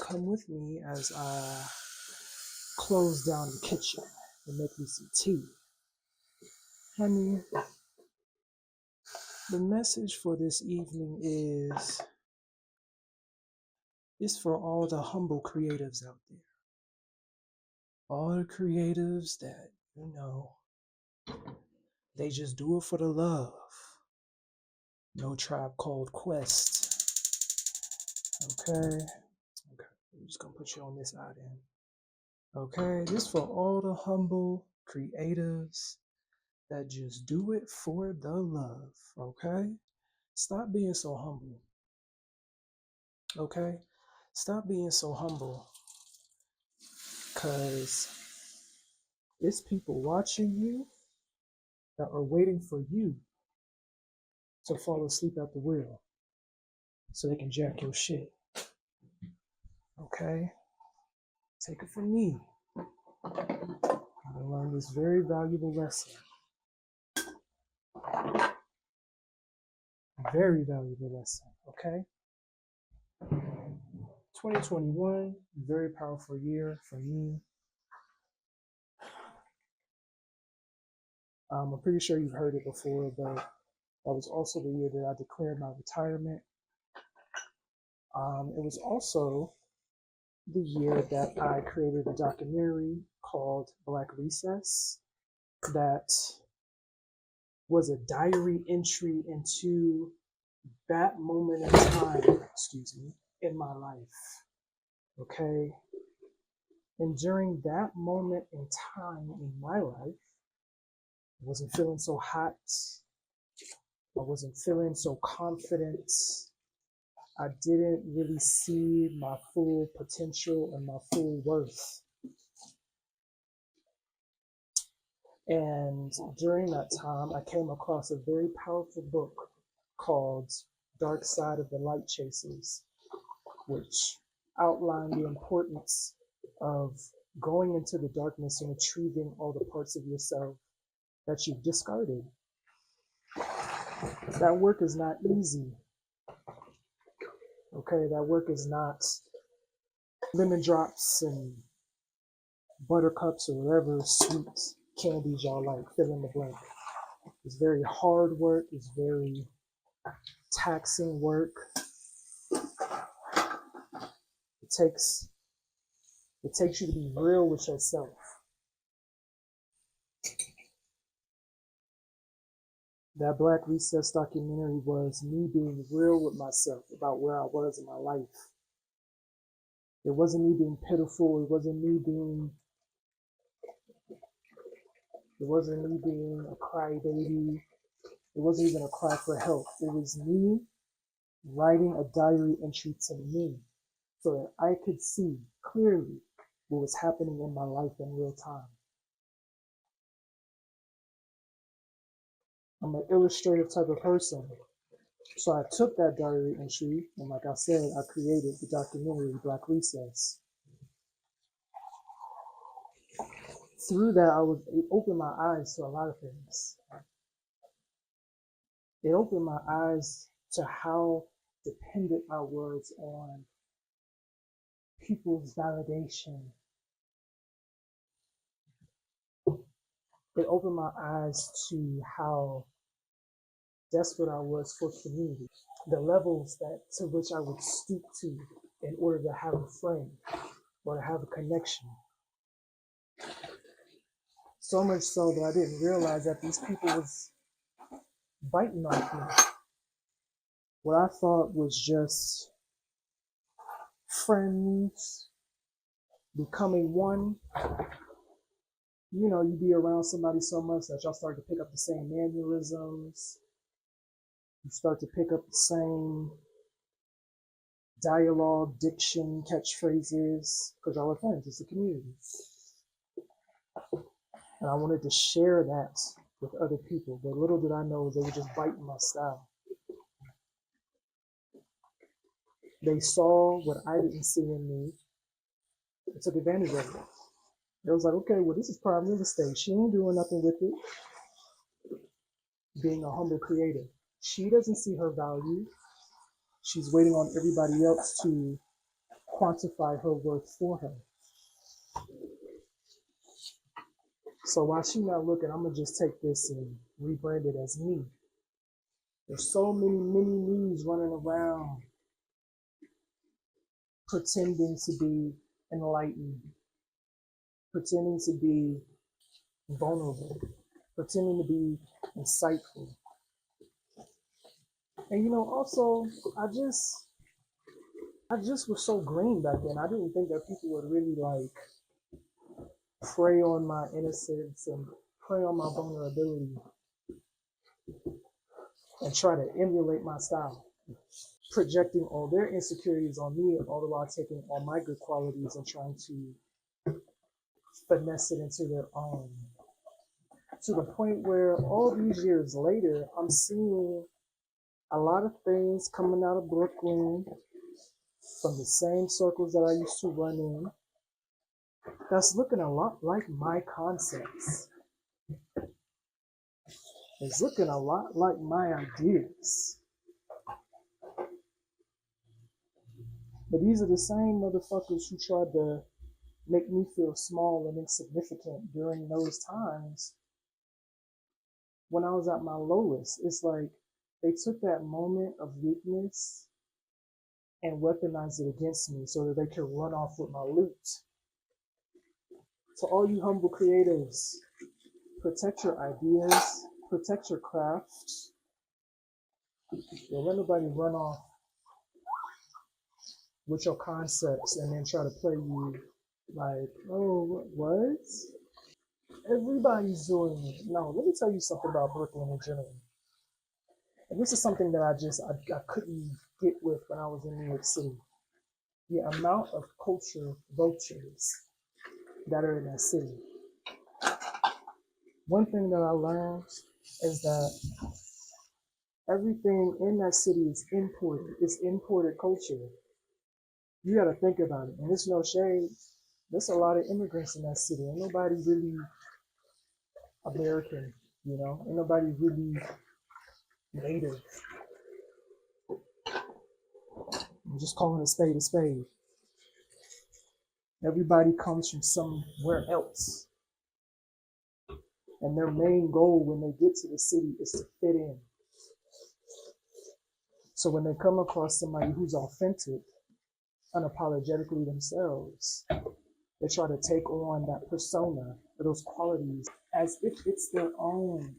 come with me as I close down the kitchen and make me some tea. Honey, the message for this evening is for all the humble creatives out there. All the creatives that, they just do it for the love. No Tribe Called Quest. Okay. I'm just gonna put you on this side end. Okay, this for all the humble creatives that just do it for the love. Okay? Stop being so humble. Okay? Stop being so humble. Cause it's people watching you that are waiting for you to fall asleep at the wheel so they can jack your shit. Okay? Take it from me. I learned this very valuable lesson. Very valuable lesson, okay? 2021, very powerful year for me. I'm pretty sure you've heard it before, but that was also the year that I declared my retirement. It was also the year that I created a documentary called Black Recess that was a diary entry into that moment in time, in my life. Okay? And during that moment in time in my life, I wasn't feeling so hot. I wasn't feeling so confident. I didn't really see my full potential and my full worth. And during that time, I came across a very powerful book called Dark Side of the Light Chasers, which outlined the importance of going into the darkness and retrieving all the parts of yourself that you've discarded. That work is not easy. Okay, that work is not lemon drops and buttercups or whatever sweet candies y'all like, fill in the blank. It's very hard work, it's very taxing work. It takes you to be real with yourself. That Black Recess documentary was me being real with myself about where I was in my life. It wasn't me being pitiful. It wasn't me being a crybaby. It wasn't even a cry for help. It was me writing a diary entry to me so that I could see clearly what was happening in my life in real time. I'm an illustrative type of person. So I took that diary entry, and like I said, I created the documentary Black Recess. Through that, it opened my eyes to a lot of things. It opened my eyes to how dependent I was on people's validation. It opened my eyes to how desperate I was for community, the levels to which I would stoop to in order to have a friend or to have a connection. So much so that I didn't realize that these people was biting off me. What I thought was just friends becoming one. You be around somebody so much that y'all start to pick up the same mannerisms. You start to pick up the same dialogue, diction, catchphrases, because y'all are friends. It's a community. And I wanted to share that with other people, but little did I know they were just biting my style. They saw what I didn't see in me and took advantage of it. It was like, okay, well, this is prime real estate. She ain't doing nothing with it. Being a humble creator. She doesn't see her value. She's waiting on everybody else to quantify her worth for her. So while she not looking, I'm gonna just take this and rebrand it as me. There's so many me's running around pretending to be enlightened, pretending to be vulnerable, pretending to be insightful. And you know, also, I just was so green back then. I didn't think that people would really like prey on my innocence and prey on my vulnerability and try to emulate my style, projecting all their insecurities on me, all the while taking all my good qualities and trying to finesse it into their own. To the point where all these years later, I'm seeing a lot of things coming out of Brooklyn from the same circles that I used to run in that's looking a lot like my concepts. It's looking a lot like my ideas. But these are the same motherfuckers who tried to make me feel small and insignificant during those times when I was at my lowest. It's like they took that moment of weakness and weaponized it against me so that they could run off with my loot. To all you humble creatives, protect your ideas, protect your craft. Don't let nobody run off with your concepts and then try to play you like, oh, what? Everybody's doing it. No, let me tell you something about Brooklyn in general. And this is something that I couldn't get with when I was in New York City. The amount of culture vultures that are in that city. One thing that I learned is that everything in that city is imported. It's imported culture. You got to think about it. And it's no shade. There's a lot of immigrants in that city. Ain't nobody really American, you know? Ain't nobody really native. I'm just calling a spade a spade. Everybody comes from somewhere else. And their main goal when they get to the city is to fit in. So when they come across somebody who's authentic, unapologetically themselves, they try to take on that persona or those qualities as if it's their own,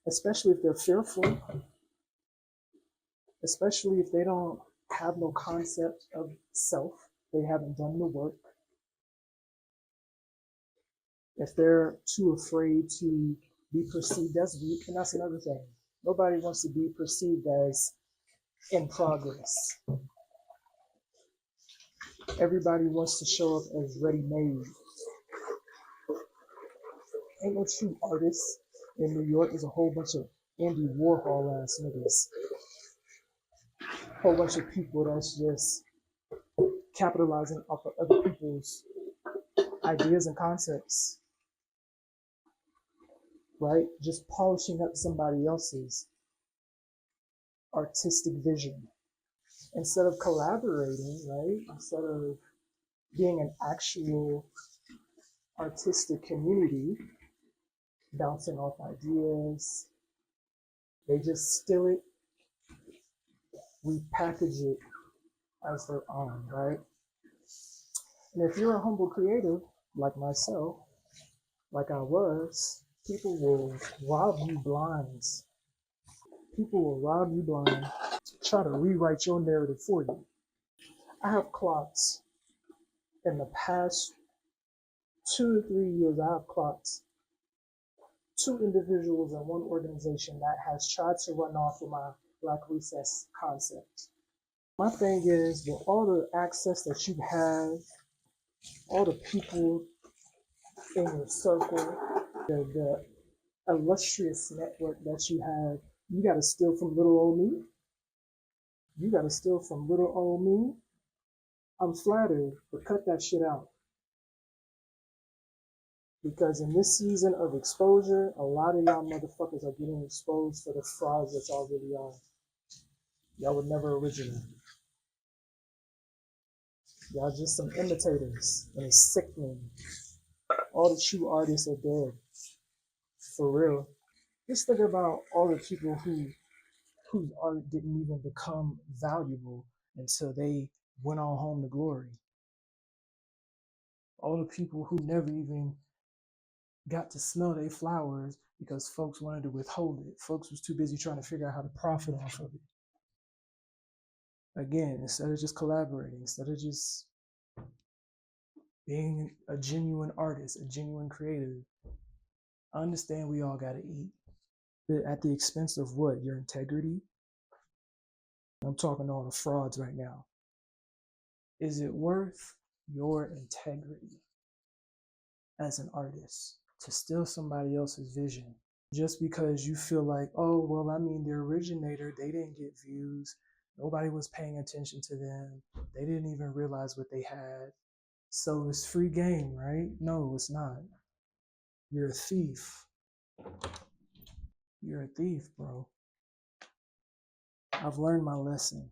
especially if they're fearful, especially if they don't have no concept of self, they haven't done the work. If they're too afraid to be perceived as weak, and that's another thing. Nobody wants to be perceived as in progress. Everybody wants to show up as ready-made. Ain't no true artists in New York. There's a whole bunch of Andy Warhol ass niggas. A whole bunch of people that's just capitalizing off of other people's ideas and concepts. Right? Just polishing up somebody else's artistic vision. Instead of collaborating, right? Instead of being an actual artistic community, bouncing off ideas, they just steal it, repackage it as their own, right? And if you're a humble creative, like myself, like I was, people will rob you blind. People will rob you blind, try to rewrite your narrative for you. I have clocked in the past 2 to 3 years, I have clocked 2 individuals and 1 organization that has tried to run off with my Black Recess concept. My thing is, with all the access that you have, all the people in your circle, the illustrious network that you have, you got to steal from little old me. You got to steal from little old me. I'm flattered, but cut that shit out. Because in this season of exposure, a lot of y'all motherfuckers are getting exposed for the frauds that y'all really are. Y'all would never originate. Y'all just some imitators, and it's sickening. All the true artists are dead, for real. Just think about all the people whose art didn't even become valuable until they went on home to glory. All the people who never even got to smell their flowers because folks wanted to withhold it. Folks was too busy trying to figure out how to profit off of it. Again, instead of just collaborating, instead of just being a genuine artist, a genuine creative, I understand we all gotta eat. But at the expense of what? Your integrity? I'm talking to all the frauds right now. Is it worth your integrity as an artist to steal somebody else's vision just because you feel like, oh, well, I mean, the originator, they didn't get views. Nobody was paying attention to them. They didn't even realize what they had. So it's free game, right? No, it's not. You're a thief. You're a thief, bro. I've learned my lesson.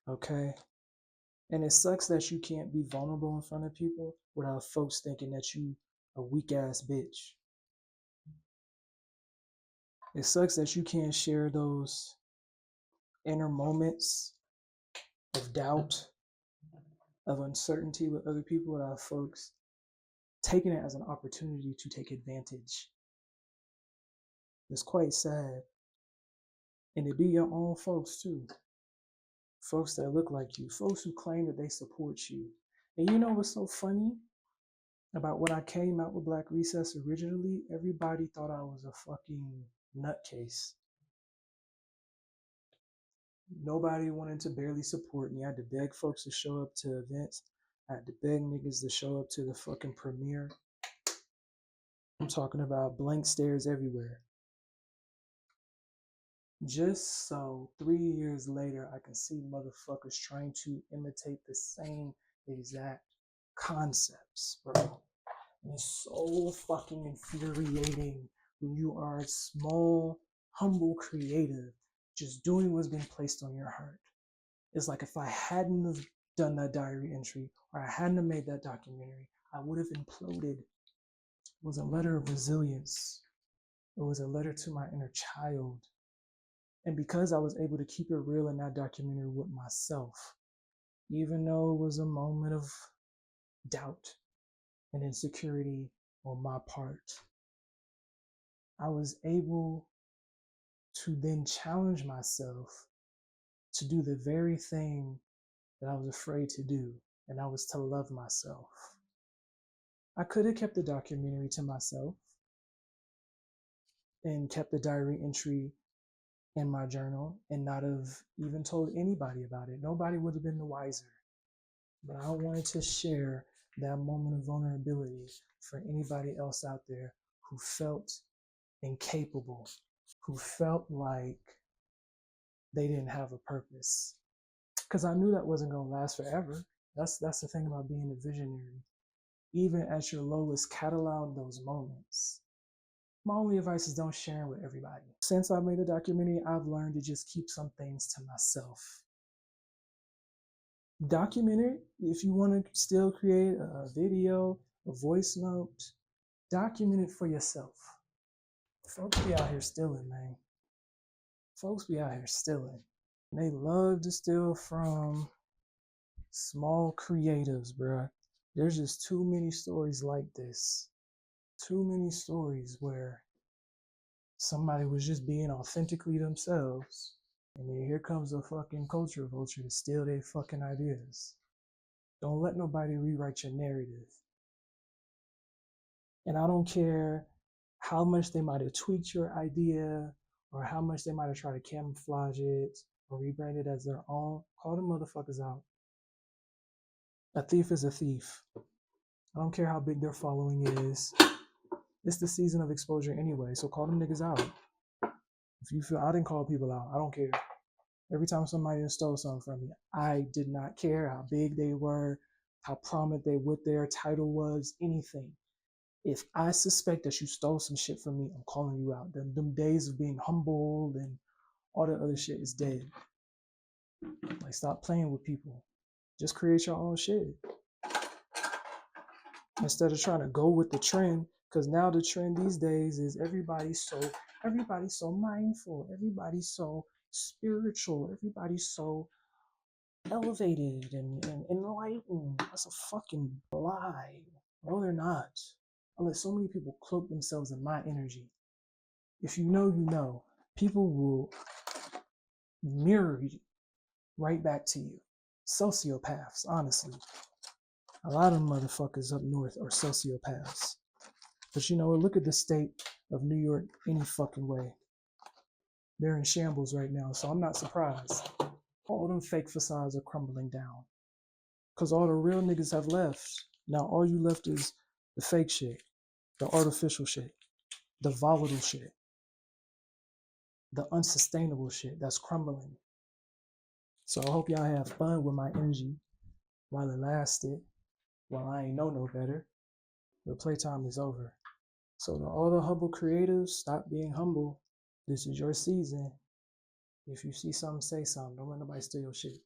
Okay? And it sucks that you can't be vulnerable in front of people without folks thinking that you a weak ass bitch. It sucks that you can't share those inner moments of doubt, of uncertainty with other people without folks taking it as an opportunity to take advantage. It's quite sad. And it be your own folks too. Folks that look like you, folks who claim that they support you. And you know what's so funny about when I came out with Black Recess originally? Everybody thought I was a fucking nutcase. Nobody wanted to barely support me. I had to beg folks to show up to events. I had to beg niggas to show up to the fucking premiere. I'm talking about blank stares everywhere. Just so 3 years later, I can see motherfuckers trying to imitate the same exact concepts, bro. And it's so fucking infuriating when you are a small, humble creative, just doing what's been placed on your heart. It's like if I hadn't have done that diary entry or I hadn't have made that documentary, I would have imploded. It was a letter of resilience. It was a letter to my inner child. And because I was able to keep it real in that documentary with myself, even though it was a moment of doubt and insecurity on my part, I was able to then challenge myself to do the very thing that I was afraid to do, and that was to love myself. I could have kept the documentary to myself and kept the diary entry in my journal and not have even told anybody about it. Nobody would have been the wiser. But I wanted to share that moment of vulnerability for anybody else out there who felt incapable, who felt like they didn't have a purpose. Because I knew that wasn't going to last forever. That's the thing about being a visionary. Even at your lowest, catalog those moments. My only advice is don't share it with everybody. Since I made a documentary, I've learned to just keep some things to myself. Document it. If you want to still create a video, a voice note, document it for yourself. Folks be out here stealing, man. Folks be out here stealing. And they love to steal from small creatives, bruh. There's just too many stories like this. Too many stories where somebody was just being authentically themselves, and then here comes a fucking culture vulture to steal their fucking ideas. Don't let nobody rewrite your narrative. And I don't care how much they might have tweaked your idea or how much they might have tried to camouflage it or rebrand it as their own. Call them motherfuckers out. A thief is a thief. I don't care how big their following is. It's the season of exposure anyway, so call them niggas out. If you feel I didn't call people out, I don't care. Every time somebody stole something from me, I did not care how big they were, how prominent they, what their title was, anything. If I suspect that you stole some shit from me, I'm calling you out. Them days of being humbled and all that other shit is dead. Like, stop playing with people. Just create your own shit. Instead of trying to go with the trend, because now the trend these days is everybody's so mindful, everybody's so spiritual, everybody's so elevated and enlightened. That's a fucking lie. No, they're not. I let so many people cloak themselves in my energy. If you know, you know. People will mirror you right back to you. Sociopaths, honestly. A lot of motherfuckers up north are sociopaths. But you know what? Look at the state of New York any fucking way. They're in shambles right now, so I'm not surprised. All them fake facades are crumbling down. Because all the real niggas have left. Now all you left is the fake shit, the artificial shit, the volatile shit, the unsustainable shit that's crumbling. So I hope y'all have fun with my energy while it lasted, while I ain't know no better. But playtime is over. So to all the humble creatives, stop being humble. This is your season. If you see something, say something. Don't let nobody steal your shit.